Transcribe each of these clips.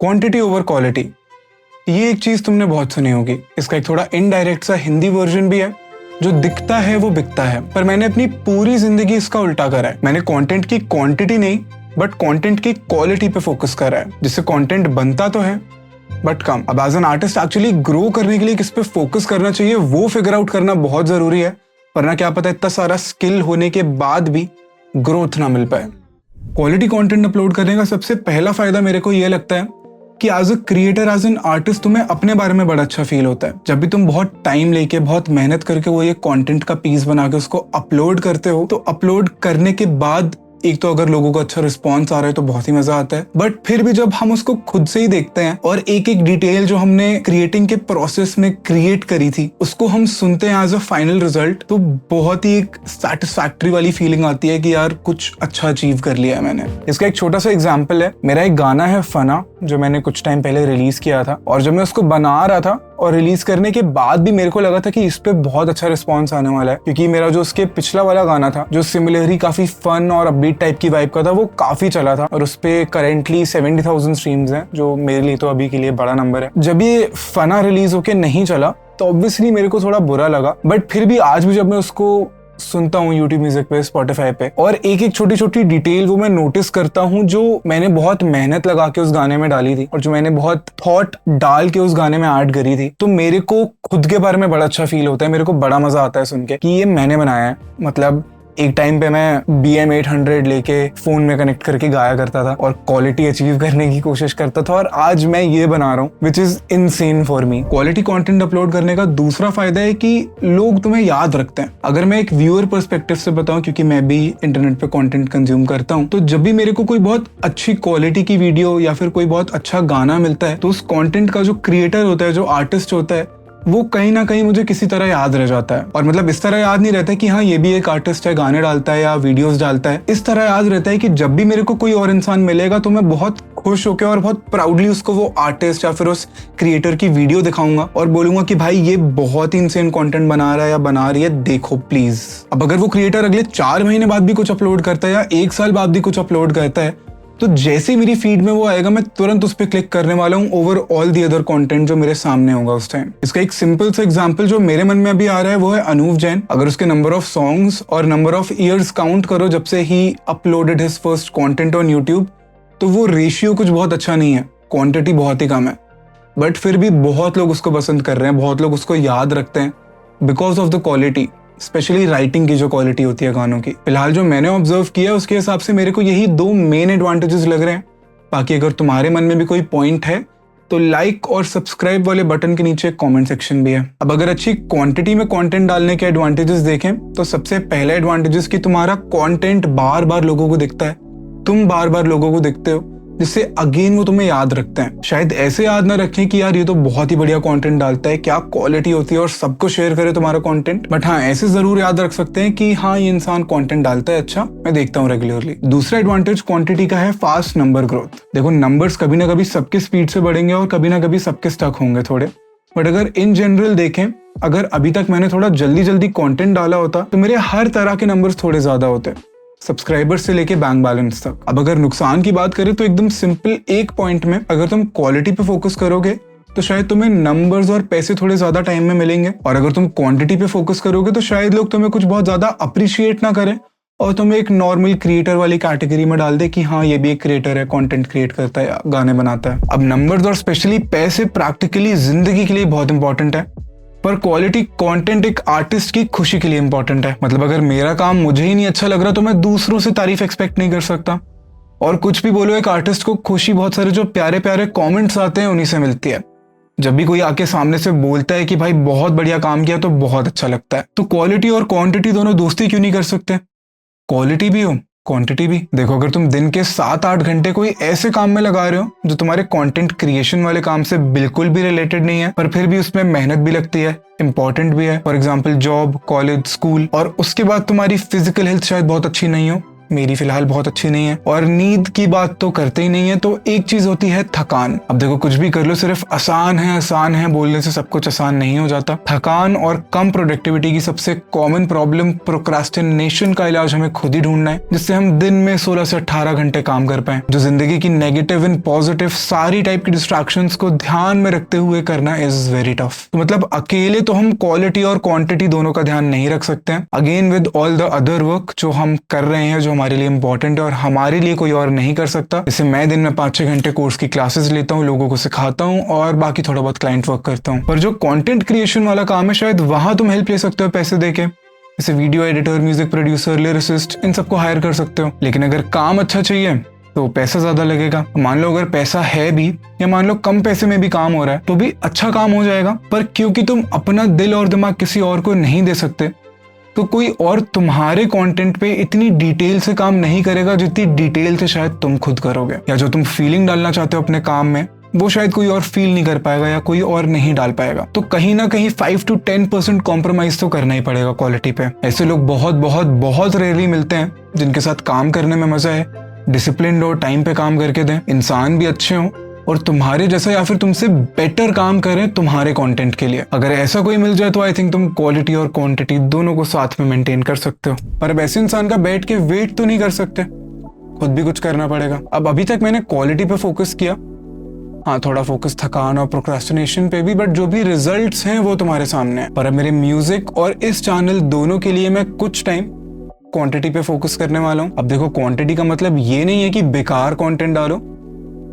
Quantity over quality, ये एक चीज तुमने बहुत सुनी होगी। इसका एक थोड़ा इनडायरेक्ट सा हिंदी वर्जन भी है, जो दिखता है वो बिकता है। पर मैंने अपनी पूरी जिंदगी इसका उल्टा करा है। मैंने कंटेंट की क्वांटिटी नहीं बट कंटेंट की क्वालिटी पे फोकस करा है, जिससे कंटेंट बनता तो है बट कम। अब as an artist actually grow करने के लिए किस पे फोकस करना चाहिए वो फिगर आउट करना बहुत जरूरी है, वरना क्या पता इतना सारा स्किल होने के बाद भी ग्रोथ ना मिल पाए। क्वालिटी कंटेंट अपलोड करने का सबसे पहला फायदा मेरे को ये लगता है कि as a creator, as an artist तुम्हें अपने बारे में बड़ा अच्छा फील होता है। जब भी तुम बहुत टाइम लेके, बहुत मेहनत करके वो ये कंटेंट का पीस बना के उसको अपलोड करते हो, तो अपलोड करने के बाद एक तो अगर लोगों को अच्छा रिस्पॉन्स आ रहा है तो बहुत ही मजा आता है, बट फिर भी जब हम उसको खुद से ही देखते हैं और एक एक डिटेल जो हमने क्रिएटिंग के प्रोसेस में क्रिएट करी थी उसको हम सुनते हैं एज अ फाइनल रिजल्ट, तो बहुत ही एक सेटिस्फैक्ट्री वाली फीलिंग आती है कि यार कुछ अच्छा अचीव कर लिया है मैंने। इसका एक छोटा सा एग्जाम्पल है, मेरा एक गाना है फना जो मैंने कुछ टाइम पहले रिलीज किया था, और जब मैं उसको बना रहा था और रिलीज करने के बाद भी मेरे को लगा था कि इस पे बहुत अच्छा रिस्पॉन्स आने वाला है, क्योंकि मेरा जो उसके पिछला वाला गाना था जो सिमिलरली काफी फन और अपबीट टाइप की वाइब का था वो काफी चला था, और उस पे करेंटली 70,000 स्ट्रीम्स हैं, जो मेरे लिए तो अभी के लिए बड़ा नंबर है। जब ये फना रिलीज होके नहीं चला तो ऑब्वियसली मेरे को थोड़ा बुरा लगा, बट फिर भी आज भी जब मैं उसको सुनता हूँ यूट्यूब म्यूजिक पे, स्पॉटिफाई पे, और एक एक छोटी छोटी डिटेल वो मैं नोटिस करता हूँ जो मैंने बहुत मेहनत लगा के उस गाने में डाली थी और जो मैंने बहुत थॉट डाल के उस गाने में ऐड करी थी, तो मेरे को खुद के बारे में बड़ा अच्छा फील होता है। मेरे को बड़ा मजा आता है सुन के कि ये मैंने बनाया है। मतलब एक टाइम पे मैं BM800 लेके फोन में कनेक्ट करके गाया करता था और क्वालिटी अचीव करने की कोशिश करता था, और आज मैं ये बना रहा हूँ, which is insane for me. Quality content upload करने का दूसरा फायदा है कि लोग तुम्हें याद रखते हैं। अगर मैं एक व्यूअर पर्सपेक्टिव से बताऊं, क्योंकि मैं भी इंटरनेट पे कंटेंट कंज्यूम करता हूं, तो जब भी मेरे को कोई बहुत अच्छी क्वालिटी की वीडियो या फिर कोई बहुत अच्छा गाना मिलता है, तो उस कंटेंट का जो क्रिएटर होता है, जो आर्टिस्ट होता है, वो कहीं ना कहीं मुझे किसी तरह याद रह जाता है। और मतलब इस तरह याद नहीं रहता कि हाँ ये भी एक आर्टिस्ट है, गाने डालता है या वीडियोस डालता है। इस तरह याद रहता है कि जब भी मेरे को कोई और इंसान मिलेगा तो मैं बहुत खुश होकर और बहुत प्राउडली उसको वो आर्टिस्ट या फिर उस क्रिएटर की वीडियो दिखाऊंगा और बोलूंगा कि भाई ये बहुत ही इंसेन कंटेंट बना रहा है या बना रही है, देखो प्लीज। अब अगर वो क्रिएटर अगले 4 महीने बाद भी कुछ अपलोड करता है या 1 साल बाद भी कुछ अपलोड करता है, तो जैसे मेरी फीड में वो आएगा मैं तुरंत उस पर क्लिक करने वाला हूँ over all the other content जो मेरे सामने होगा उस टाइम। इसका एक सिंपल सा एग्जांपल जो मेरे मन में अभी आ रहा है वो है अनूप जैन। अगर उसके नंबर ऑफ सॉन्ग्स और नंबर ऑफ ईयर्स काउंट करो जब से ही uploaded his first content on YouTube, तो वो रेशियो कुछ बहुत अच्छा नहीं है, क्वांटिटी बहुत ही कम है, बट फिर भी बहुत लोग उसको पसंद कर रहे हैं, बहुत लोग उसको याद रखते हैं because of the quality, specially writing की जो क्वालिटी होती है गानों की। फिलहाल जो मैंने ऑब्जर्व किया उसके हिसाब से मेरे को यही 2 मेन एडवांटेजेस लग रहे हैं। बाकी अगर तुम्हारे मन में भी कोई पॉइंट है तो लाइक और सब्सक्राइब वाले बटन के नीचे कमेंट सेक्शन भी है। अब अगर अच्छी क्वांटिटी में कंटेंट डालने के एडवांटेजेस देखें तो सबसे पहला एडवांटेजेस कि तुम्हारा कंटेंट बार बार लोगों को दिखता है, तुम बार बार लोगों को दिखते हो, जिससे अगेन वो तुम्हें याद रखते हैं। शायद ऐसे याद ना रखें कि यार ये तो बहुत ही बढ़िया कंटेंट डालता है, क्या क्वालिटी होती है, और सबको शेयर करे तुम्हारा कंटेंट, बट हाँ ऐसे जरूर याद रख सकते हैं कि हाँ ये इंसान कंटेंट डालता है, अच्छा मैं देखता हूँ रेगुलरली। दूसरा एडवांटेज क्वांटिटी का है फास्ट नंबर ग्रोथ। देखो नंबर्स कभी ना कभी सबके स्पीड से बढ़ेंगे और कभी ना कभी सबके स्टक होंगे थोड़े, बट अगर इन जनरल देखें, अगर अभी तक मैंने थोड़ा जल्दी जल्दी कंटेंट डाला होता तो मेरे हर तरह के नंबर्स थोड़े ज्यादा होते, सब्सक्राइबर्स से लेके बैंक बैलेंस तक। अब अगर नुकसान की बात करें तो एकदम सिंपल एक पॉइंट में, अगर तुम क्वालिटी पे फोकस करोगे तो शायद तुम्हें नंबर्स और पैसे थोड़े ज्यादा टाइम में मिलेंगे, और अगर तुम क्वांटिटी पे फोकस करोगे तो शायद लोग तुम्हें कुछ बहुत ज्यादा अप्रिशिएट ना करें और तुम्हें एक नॉर्मल क्रिएटर वाली कैटेगरी में डाल दे कि हाँ ये भी एक क्रिएटर है, कंटेंट क्रिएट करता है, गाने बनाता है। अब नंबर्स और स्पेशली पैसे प्रैक्टिकली जिंदगी के लिए बहुत इंपॉर्टेंट है, पर क्वालिटी कंटेंट एक आर्टिस्ट की खुशी के लिए इंपॉर्टेंट है। मतलब अगर मेरा काम मुझे ही नहीं अच्छा लग रहा तो मैं दूसरों से तारीफ एक्सपेक्ट नहीं कर सकता, और कुछ भी बोलो एक आर्टिस्ट को खुशी बहुत सारे जो प्यारे प्यारे कमेंट्स आते हैं उन्हीं से मिलती है। जब भी कोई आके सामने से बोलता है कि भाई बहुत बढ़िया काम किया तो बहुत अच्छा लगता है। तो क्वालिटी और क्वांटिटी दोनों दोस्ती क्यों नहीं कर सकते, क्वालिटी भी हो क्वांटिटी भी। देखो अगर तुम दिन के 7-8 घंटे कोई ऐसे काम में लगा रहे हो जो तुम्हारे कंटेंट क्रिएशन वाले काम से बिल्कुल भी रिलेटेड नहीं है, पर फिर भी उसमें मेहनत भी लगती है, इंपॉर्टेंट भी है, for example job, college, school, और उसके बाद तुम्हारी फिजिकल हेल्थ शायद बहुत अच्छी नहीं हो, मेरी फिलहाल बहुत अच्छी नहीं है। और नींद की बात तो करते ही नहीं है, तो एक चीज होती है थकान। अब देखो कुछ भी कर लो, सिर्फ आसान है बोलने से सब कुछ आसान नहीं हो जाता। थकान और कम प्रोडक्टिविटी की सबसे कॉमन प्रॉब्लम प्रोक्रास्टिनेशन का इलाज हमें खुद ही ढूंढना है, जिससे हम दिन में 16 से 18 घंटे काम कर पाए। जो जिंदगी की नेगेटिव एंड पॉजिटिव सारी टाइप की डिस्ट्रैक्शंस को ध्यान में रखते हुए करना इज वेरी टफ। तो मतलब अकेले तो हम क्वालिटी और क्वांटिटी दोनों का ध्यान नहीं रख सकते हैं। Again with all the other work जो हम कर रहे हैं, जो हमारे लिए इंपॉर्टेंट है और हमारे लिए कोई और नहीं कर सकता। जैसे मैं दिन में 5-6 घंटे कोर्स की क्लासेस लेता हूँ, लोगों को सिखाता हूँ और बाकी थोड़ा बहुत क्लाइंट वर्क करता हूँ। पर जो कंटेंट क्रिएशन वाला काम है, शायद वहां तुम हेल्प ले सकते हो पैसे देके। जैसे video editor, music producer, lyricist, इन सबको हायर कर सकते हो। लेकिन अगर काम अच्छा चाहिए तो पैसा ज्यादा लगेगा। मान लो अगर पैसा है भी, या मान लो कम पैसे में भी काम हो रहा है, तो भी अच्छा काम हो जाएगा। पर क्योंकि तुम अपना दिल और दिमाग किसी और को नहीं दे सकते, तो कोई और तुम्हारे कंटेंट पे इतनी डिटेल से काम नहीं करेगा जितनी डिटेल से शायद तुम खुद करोगे। या जो तुम फीलिंग डालना चाहते हो अपने काम में, वो शायद कोई और फील नहीं कर पाएगा या कोई और नहीं डाल पाएगा। तो कहीं ना कहीं 5 to 10% कॉम्प्रोमाइज तो करना ही पड़ेगा क्वालिटी पे। ऐसे लोग बहुत बहुत बहुत रेयरली मिलते हैं जिनके साथ काम करने में मजा है, डिसिप्लिन हो, टाइम पे काम करके दें, इंसान भी अच्छे हो और तुम्हारे जैसा या फिर तुमसे बेटर काम करें तुम्हारे कंटेंट के लिए। अगर ऐसा कोई मिल जाए तो आई थिंक तुम क्वालिटी और क्वांटिटी दोनों को साथ में मेंटेन कर सकते हो। पर अब ऐसे इंसान का बैठ के वेट तो नहीं कर सकते, खुद भी कुछ करना पड़ेगा। अब अभी तक मैंने क्वालिटी पे फोकस किया, हाँ थोड़ा फोकस थकान और प्रोक्रास्टिनेशन पे भी, बट जो भी रिजल्ट्स हैं वो तुम्हारे सामने है। पर अब मेरे म्यूजिक और इस चैनल दोनों के लिए मैं कुछ टाइम क्वांटिटी पे फोकस करने वाला हूँ। अब देखो क्वांटिटी का मतलब ये नहीं है कि बेकार कंटेंट डालो।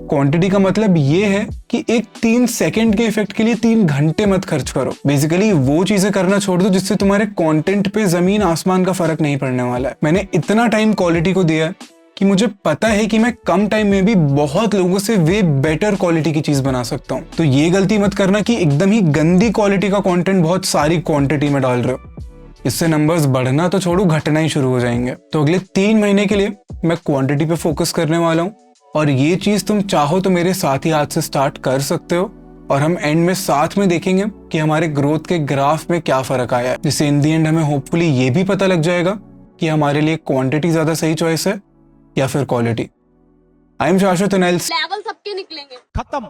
क्वांटिटी का मतलब ये है कि एक 3 सेकंड के इफेक्ट के लिए 3 घंटे मत खर्च करो। बेसिकली वो चीजें करना छोड़ दो जिससे तुम्हारे कंटेंट पे जमीन आसमान का फर्क नहीं पड़ने वाला है। मैंने इतना टाइम क्वालिटी को दिया है कि मुझे पता है कि मैं कम टाइम में भी बहुत लोगों से वे बेटर क्वालिटी की चीज बना सकता हूँ। तो ये गलती मत करना कि एकदम ही गंदी क्वालिटी का कंटेंट बहुत सारी क्वांटिटी में डाल रहे हो। इससे नंबर्स बढ़ना तो छोड़ो, घटना ही शुरू हो जाएंगे। तो अगले 3 महीने के लिए मैं क्वांटिटी पे फोकस करने वाला हूँ और ये चीज तुम चाहो तो मेरे साथ ही आज से स्टार्ट कर सकते हो और हम एंड में साथ में देखेंगे कि हमारे ग्रोथ के ग्राफ में क्या फर्क आया है। जिससे इन दी एंड हमें होपफुली ये भी पता लग जाएगा कि हमारे लिए क्वांटिटी ज्यादा सही चॉइस है या फिर क्वालिटी। आई एम शाश्वत लेवल सबके निकलेंगे खत्म।